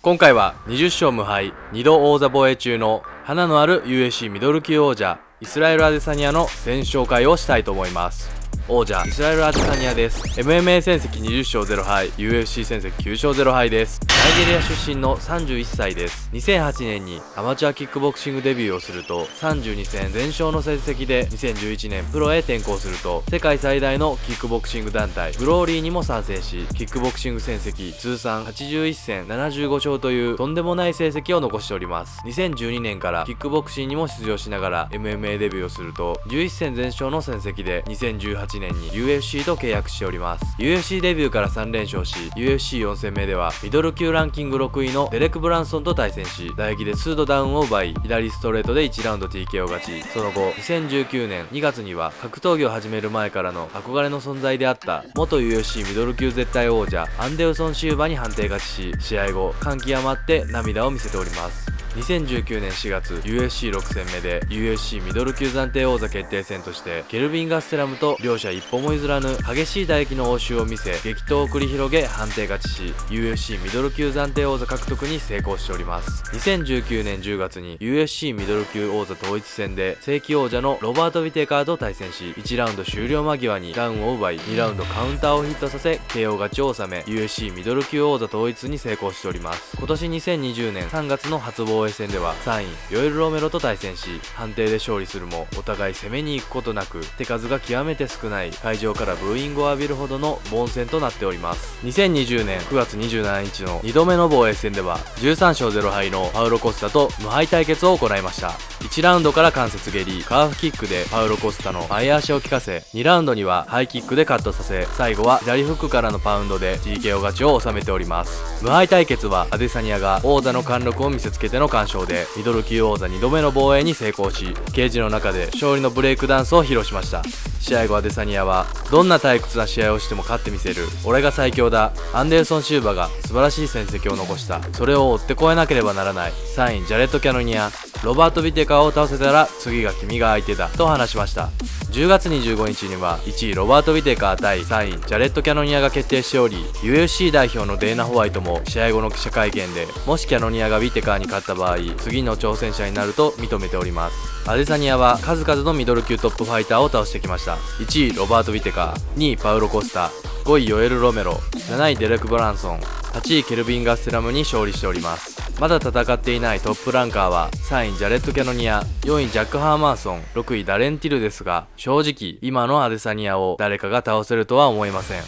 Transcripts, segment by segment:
今回は20勝無敗2度王座防衛中の花のある UFC ミドル級王者イスラエル・アデサニアの戦勝会をしたいと思います。王者イスラエル・アデサニアです。 MMA 戦績20勝0敗 UFC 戦績9勝0敗です。ナイジェリア出身の31歳です。2008年にアマチュアキックボクシングデビューをすると32戦全勝の成績で2011年プロへ転向すると世界最大のキックボクシング団体グローリーにも参戦し、キックボクシング戦績通算81戦75勝というとんでもない成績を残しております。2012年からキックボクシングにも出場しながら MMA デビューをすると11戦全勝の戦績で2018年に UFC と契約しております。 UFC デビューから3連勝し UFC4 戦目ではミドル級ランキング6位のデレク・ブランソンと対戦し打撃で2度ダウンを奪い左ストレートで1ラウンド TKO 勝ち。その後2019年2月には格闘技を始める前からの憧れの存在であった元 UFC ミドル級絶対王者アンデルソン・シューバに判定勝ちし、試合後感極まって涙を見せております。2019年4月 UFC6 戦目で UFC ミドル級暫定王座決定戦としてケルビン・ガステラムと両者一歩も譲らぬ激しい打撃の応酬を見せ激闘を繰り広げ判定勝ちし UFC ミドル級暫定王座獲得に成功しております。2019年10月に UFC ミドル級王座統一戦で正規王者のロバート・ウィテカーと対戦し1ラウンド終了間際にダウンを奪い2ラウンドカウンターをヒットさせ KO 勝ちを収め UFC ミドル級王座統一に成功しております。今年2020年3月の初防衛戦では3位ヨエル・ロメロと対戦し判定で勝利するもお互い攻めに行くことなく手数が極めて少ない会場からブーイングを浴びるほどの凡戦となっております。2020年9月27日の2度目の防衛戦では13勝0敗のパウロ・コスタと無敗対決を行いました。1ラウンドから関節蹴りカーフキックでパウロ・コスタの前足を効かせ2ラウンドにはハイキックでカットさせ最後は左フックからのパウンドで TKO 勝ちを収めております。無敗対決はアデサニアが王座の貫禄を見せつけての完勝でミドル級王座2度目の防衛に成功しケージの中で勝利のブレイクダンスを披露しました。試合後アデサニアはどんな退屈な試合をしても勝ってみせる、俺が最強だ、アンデルソン・シューバが素晴らしい戦績を残した、それを追ってこえなければならない、3位ジャレット・キャノニア、ロバート・ビテカーを倒せたら次が君が相手だと話しました。10月25日には1位ロバート・ビテカー対3位ジャレット・キャノニアが決定しており UFC 代表のデーナ・ホワイトも試合後の記者会見でもしキャノニアがビテカーに勝った場合次の挑戦者になると認めております。アデサニアは数々のミドル級トップファイターを倒してきました。1位ロバート・ビテカー、2位パウロ・コスタ、5位ヨエル・ロメロ、7位デレク・ブランソン、8位ケルビン・ガステラムに勝利しております。まだ戦っていないトップランカーは3位ジャレット・キャノニア、4位ジャック・ハーマーソン、6位ダレン・ティルですが正直今のアデサニアを誰かが倒せるとは思いません。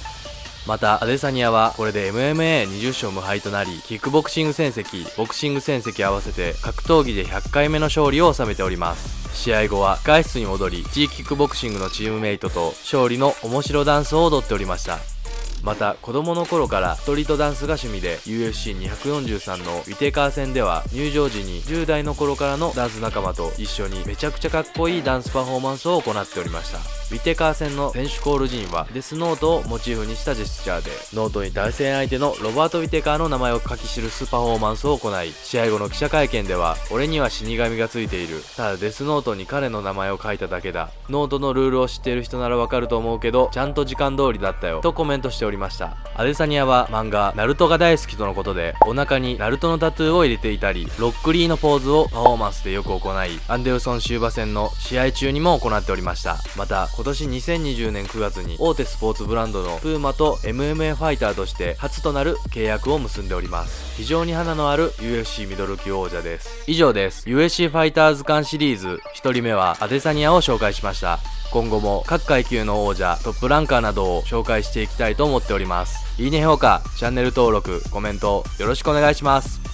またアデサニアはこれで MMA20 勝無敗となりキックボクシング戦績ボクシング戦績合わせて格闘技で100回目の勝利を収めております。試合後は控室に戻りGキックボクシングのチームメイトと勝利の面白ダンスを踊っておりました。また子供の頃からストリートダンスが趣味で UFC243 のウィテカー戦では入場時に10代の頃からのダンス仲間と一緒にめちゃくちゃかっこいいダンスパフォーマンスを行っておりました。ウィテカー戦の選手コール陣はデスノートをモチーフにしたジェスチャーでノートに対戦相手のロバート・ウィテカーの名前を書き記すパフォーマンスを行い試合後の記者会見では俺には死神がついている、ただデスノートに彼の名前を書いただけだ、ノートのルールを知っている人ならわかると思うけどちゃんと時間通りだったよとコメントしておりました。アデサニアは漫画ナルトが大好きとのことでお腹にナルトのタトゥーを入れていたりロックリーのポーズをパフォーマンスでよく行いアンデルソン・シューバ戦の試合中にも行っておりました。また今年2020年9月に大手スポーツブランドのプーマと MMA ファイターとして初となる契約を結んでおります。非常に花のある UFC ミドル級王者です。以上です。 UFC ファイター図鑑シリーズ1人目はアデサニアを紹介しました。今後も各階級の王者トップランカーなどを紹介していきたいと思っております。いいね評価チャンネル登録コメントよろしくお願いします。